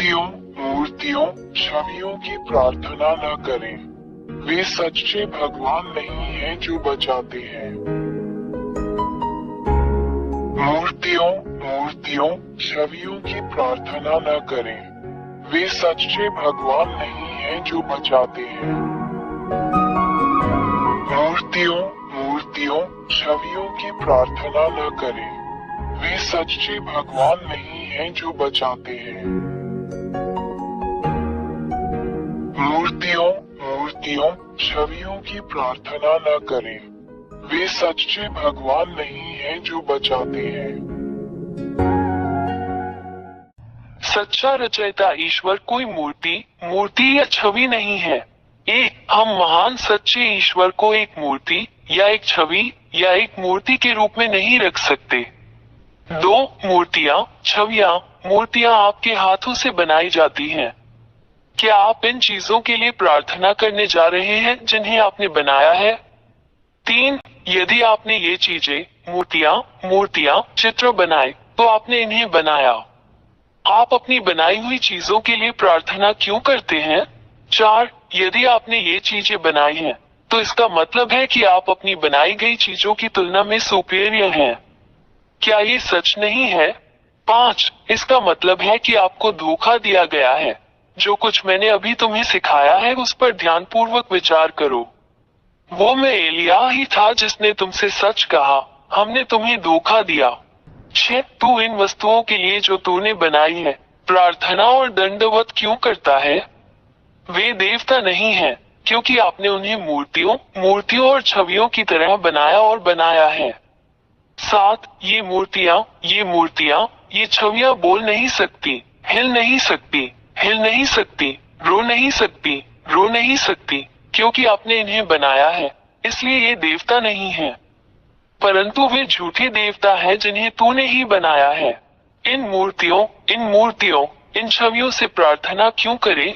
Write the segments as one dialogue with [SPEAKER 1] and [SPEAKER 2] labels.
[SPEAKER 1] मूर्तियों मूर्तियों छवियों की प्रार्थना न करें। वे सच्चे भगवान नहीं हैं जो बचाते हैं। मूर्तियों मूर्तियों छवियों की प्रार्थना न करें। वे सच्चे भगवान नहीं हैं जो बचाते हैं। मूर्तियों मूर्तियों छवियों की प्रार्थना न करें। वे सच्चे भगवान नहीं हैं जो बचाते हैं। मूर्तियों मूर्तियों छवियों की प्रार्थना न करें। वे सच्चे भगवान नहीं हैं जो बचाते हैं।
[SPEAKER 2] सच्चा रचयिता ईश्वर कोई मूर्ति या छवि नहीं है। हम महान सच्चे ईश्वर को एक मूर्ति या एक छवि या एक मूर्ति के रूप में नहीं रख सकते। दो मूर्तियां आपके हाथों से बनाई जाती हैं। क्या आप इन चीजों के लिए प्रार्थना करने जा रहे हैं जिन्हें आपने बनाया है? 3. यदि आपने ये चीजें मूर्तियां चित्र बनाए तो आपने इन्हें बनाया। आप अपनी बनाई हुई चीजों के लिए प्रार्थना क्यों करते हैं? 4. यदि आपने ये चीजें बनाई हैं तो इसका मतलब है कि आप अपनी बनाई गई चीजों की तुलना में सुपीरियर हैं। क्या ये सच नहीं है? 5. इसका मतलब है कि आपको धोखा दिया गया है। जो कुछ मैंने अभी तुम्हें सिखाया है उस पर ध्यानपूर्वक विचार करो। वो मैं एलिया ही था जिसने तुमसे सच कहा, हमने तुम्हें धोखा दिया। 6. तू इन वस्तुओं के लिए जो तूने बनाई है प्रार्थना और दंडवत क्यों करता है? वे देवता नहीं हैं, क्योंकि आपने उन्हें मूर्तियों और छवियों की तरह बनाया और बनाया है। 7. ये मूर्तियां, ये छवियां बोल नहीं सकती, हिल नहीं सकती, रो नहीं सकती, क्योंकि आपने इन्हें बनाया है, इसलिए ये देवता नहीं है। परंतु वे झूठे देवता हैं जिन्हें तूने ही बनाया है। इन मूर्तियों, इन छवियों से प्रार्थना क्यों करें?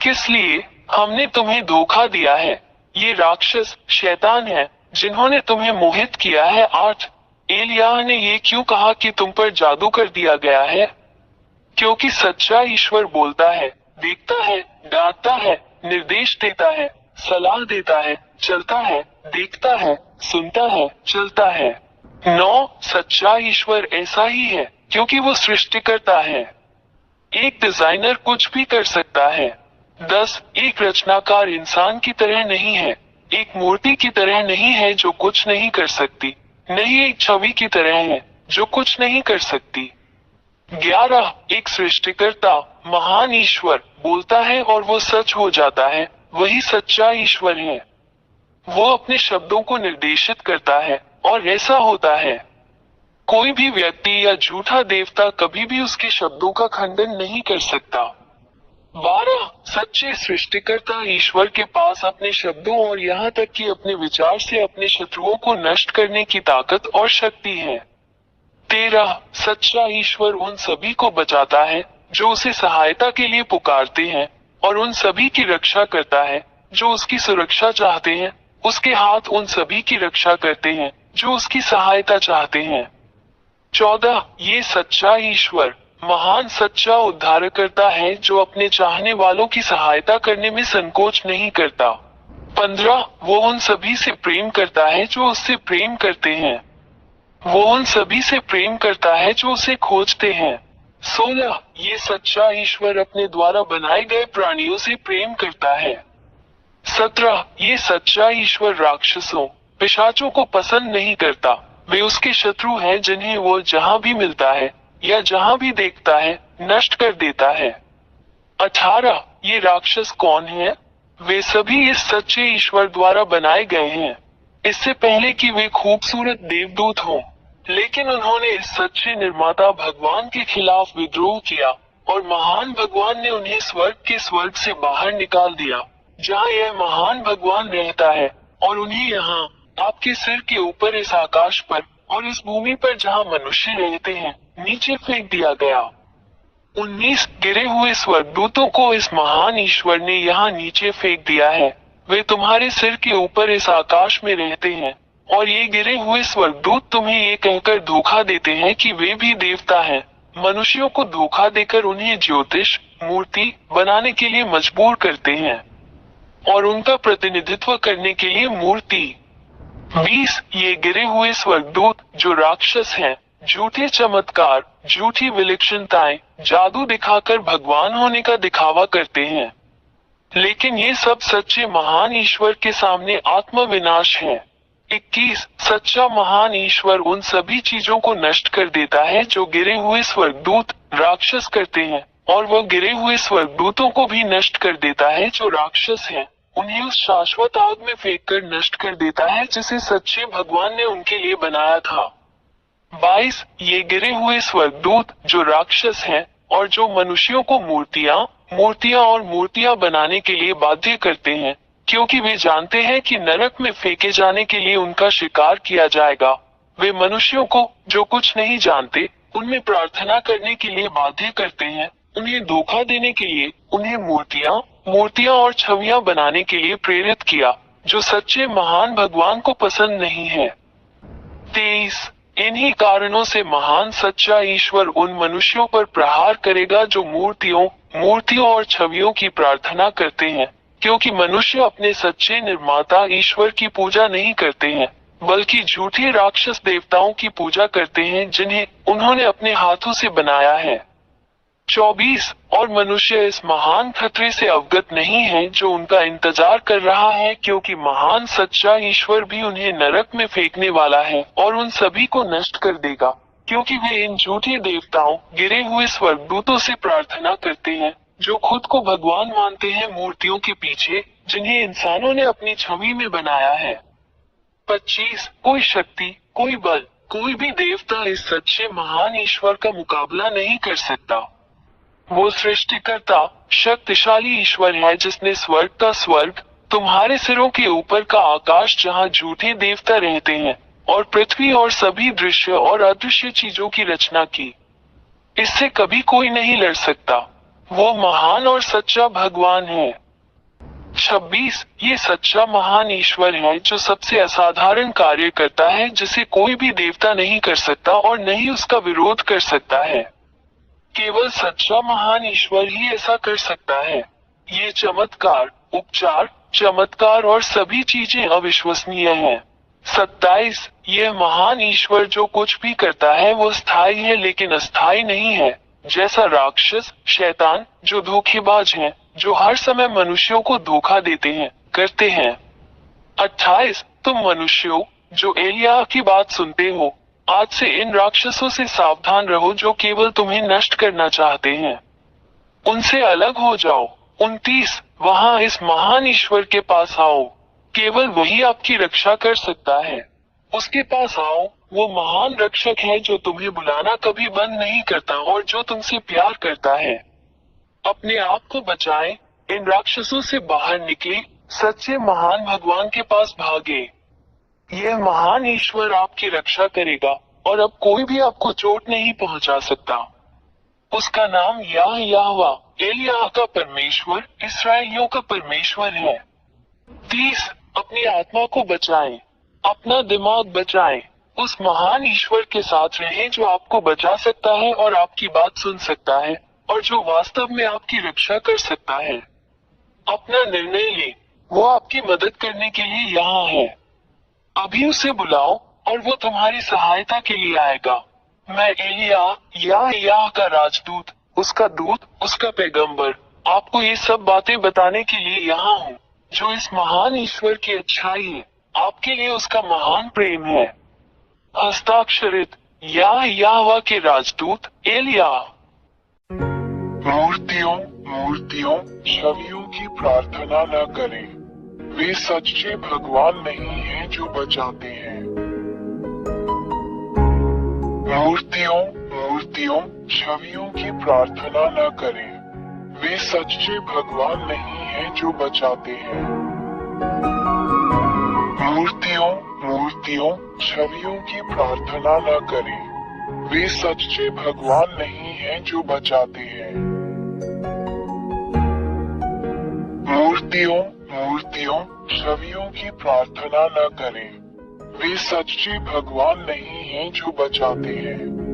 [SPEAKER 2] किस लिए? हमने तुम्हें धोखा दिया है। ये राक्षस शैतान है जिन्होंने तुम्हें मोहित किया है। 8. एलिया ने ये क्यों कहा कि तुम पर जादू कर दिया गया है? क्योंकि सच्चा ईश्वर बोलता है, देखता है, डांटता है, निर्देश देता है, सलाह देता है, चलता है, देखता है, सुनता है, चलता है। 9. सच्चा ईश्वर ऐसा ही है क्योंकि वो सृष्टिकर्ता है। एक डिजाइनर कुछ भी कर सकता है। 10. एक रचनाकार इंसान की तरह नहीं है, एक मूर्ति की तरह नहीं है जो कुछ नहीं कर सकती, नहीं एक छवि की तरह है जो कुछ नहीं कर सकती। 11. एक सृष्टिकर्ता महान ईश्वर बोलता है और वो सच हो जाता है, वही सच्चा ईश्वर है। वो अपने शब्दों को निर्देशित करता है और ऐसा होता है। कोई भी व्यक्ति या झूठा देवता कभी भी उसके शब्दों का खंडन नहीं कर सकता। 12. सच्चे सृष्टिकर्ता ईश्वर के पास अपने शब्दों और यहाँ तक कि अपने विचार से अपने शत्रुओं को नष्ट करने की ताकत और शक्ति है। 13. सच्चा ईश्वर उन सभी को बचाता है जो उसे सहायता के लिए पुकारते हैं और उन सभी की रक्षा करता है जो उसकी सुरक्षा चाहते हैं। उसके हाथ उन सभी की रक्षा करते हैं जो उसकी सहायता चाहते हैं। 14. ये सच्चा ईश्वर महान सच्चा उद्धारकर्ता है जो अपने चाहने वालों की सहायता करने में संकोच नहीं करता। 15. वो उन सभी से प्रेम करता है जो उससे प्रेम करते हैं। वो उन सभी से प्रेम करता है जो उसे खोजते हैं। 16. ये सच्चा ईश्वर अपने द्वारा बनाए गए प्राणियों से प्रेम करता है। 17. ये सच्चा ईश्वर राक्षसों पिशाचों को पसंद नहीं करता, वे उसके शत्रु हैं जिन्हें वो जहां भी मिलता है या जहां भी देखता है नष्ट कर देता है। 18. ये राक्षस कौन है? वे सभी इस सच्चे ईश्वर द्वारा बनाए गए हैं, इससे पहले कि वे खूबसूरत देवदूत हों। लेकिन उन्होंने इस सच्चे निर्माता भगवान के खिलाफ विद्रोह किया और महान भगवान ने उन्हें स्वर्ग से बाहर निकाल दिया, जहां यह महान भगवान रहता है, और उन्हें यहाँ आपके सिर के ऊपर इस आकाश पर और इस भूमि पर जहां मनुष्य रहते हैं नीचे फेंक दिया गया। 19 गिरे हुए स्वर्गदूतों को इस महान ईश्वर ने यहाँ नीचे फेंक दिया है। वे तुम्हारे सिर के ऊपर इस आकाश में रहते हैं और ये गिरे हुए स्वर्गदूत तुम्हें ये कहकर धोखा देते हैं कि वे भी देवता हैं, मनुष्यों को धोखा देकर उन्हें ज्योतिष मूर्ति बनाने के लिए मजबूर करते हैं और उनका प्रतिनिधित्व करने के लिए मूर्ति। 20 ये गिरे हुए स्वर्गदूत जो राक्षस हैं, झूठे चमत्कार, झूठी विलक्षणताएं, जादू दिखाकर भगवान होने का दिखावा करते हैं, लेकिन ये सब सच्चे महान ईश्वर के सामने आत्मविनाश है। 21 सच्चा महान ईश्वर उन सभी चीजों को नष्ट कर देता है जो गिरे हुए स्वर्गदूत राक्षस करते हैं, और वह गिरे हुए स्वर्गदूतों को भी नष्ट कर देता है जो राक्षस हैं, उन्हें उस शाश्वत आग में फेंककर नष्ट कर देता है जिसे सच्चे भगवान ने उनके लिए बनाया था। 22 ये गिरे हुए स्वर्गदूत जो राक्षस हैं और जो मनुष्यों को मूर्तियां बनाने के लिए बाध्य करते हैं, क्योंकि वे जानते हैं कि नरक में फेंके जाने के लिए उनका शिकार किया जाएगा। वे मनुष्यों को जो कुछ नहीं जानते उनमें प्रार्थना करने के लिए बाध्य करते हैं, उन्हें धोखा देने के लिए उन्हें मूर्तियां और छवियां बनाने के लिए प्रेरित किया, जो सच्चे महान भगवान को पसंद नहीं है। 23 इन्हीं कारणों से महान सच्चा ईश्वर उन मनुष्यों पर प्रहार करेगा जो मूर्तियों और छवियों की प्रार्थना करते हैं, क्योंकि मनुष्य अपने सच्चे निर्माता ईश्वर की पूजा नहीं करते हैं, बल्कि झूठे राक्षस देवताओं की पूजा करते हैं जिन्हें उन्होंने अपने हाथों से बनाया है। 24 और मनुष्य इस महान खतरे से अवगत नहीं है जो उनका इंतजार कर रहा है, क्योंकि महान सच्चा ईश्वर भी उन्हें नरक में फेंकने वाला है और उन सभी को नष्ट कर देगा, क्योंकि वे इन झूठे देवताओं गिरे हुए स्वर्गदूतों से प्रार्थना करते हैं जो खुद को भगवान मानते हैं, मूर्तियों के पीछे जिन्हें इंसानों ने अपनी छवि में बनाया है। 25 कोई शक्ति, कोई बल, कोई भी देवता इस सच्चे महान ईश्वर का मुकाबला नहीं कर सकता। वो सृष्टिकर्ता शक्तिशाली ईश्वर है जिसने स्वर्ग का स्वर्ग, तुम्हारे सिरों के ऊपर का आकाश जहाँ झूठे देवता रहते हैं, और पृथ्वी और सभी दृश्य और अदृश्य चीजों की रचना की। इससे कभी कोई नहीं लड़ सकता। वो महान और सच्चा भगवान है। 26 ये सच्चा महान ईश्वर है जो सबसे असाधारण कार्य करता है जिसे कोई भी देवता नहीं कर सकता और नहीं उसका विरोध कर सकता है। केवल सच्चा महान ईश्वर ही ऐसा कर सकता है। ये चमत्कार, उपचार, चमत्कार और सभी चीजें अविश्वसनीय हैं। 27 यह महान ईश्वर जो कुछ भी करता है वो स्थायी है लेकिन अस्थायी नहीं है, जैसा राक्षस, शैतान जो धोखेबाज हैं, जो हर समय मनुष्यों को धोखा देते हैं, करते हैं। 28 तुम मनुष्यों जो एलिया की बात सुनते हो, आज से इन राक्षसों से सावधान रहो जो केवल तुम्हें नष्ट करना चाहते हैं। उनसे अलग हो जाओ। 29 वहाँ इस महान ईश्वर के पास आओ, केवल वही आपकी रक्षा कर सकता है। उसके पास आओ, वो महान रक्षक है जो तुम्हें बुलाना कभी बंद नहीं करता और जो तुमसे प्यार करता है। अपने आप को बचाएं, इन राक्षसों से बाहर निकले, सच्चे महान भगवान के पास भागे। यह महान ईश्वर आपकी रक्षा करेगा और अब कोई भी आपको चोट नहीं पहुंचा सकता। उसका नाम यहोवा, एलिया का परमेश्वर, इस्राएलियों का परमेश्वर है। 30 अपनी आत्मा को बचाएं, अपना दिमाग बचाएं, उस महान ईश्वर के साथ रहें जो आपको बचा सकता है और आपकी बात सुन सकता है और जो वास्तव में आपकी रक्षा कर सकता है। अपना निर्णय लें, वो आपकी मदद करने के लिए यहाँ है। अभी उसे बुलाओ और वो तुम्हारी सहायता के लिए आएगा। मैं एलिया का राजदूत, उसका दूत, उसका पैगंबर, आपको ये सब बातें बताने के लिए यहाँ हूँ, जो इस महान ईश्वर की अच्छाई है, आपके लिए उसका महान प्रेम है। हस्ताक्षरित यहोवा के राजदूत एलिया।
[SPEAKER 1] मूर्तियों छवियों की प्रार्थना न करें, वे सच्चे भगवान नहीं हैं जो बचाते हैं। मूर्तियों छवियों की प्रार्थना न करें, वे सच्चे भगवान नहीं हैं जो बचाते हैं। मूर्तियों छवियों की प्रार्थना न करें, वे सच्चे भगवान नहीं हैं जो बचाते हैं। मूर्तियों छवियों की प्रार्थना न करें, वे सच्चे भगवान नहीं हैं जो बचाते हैं।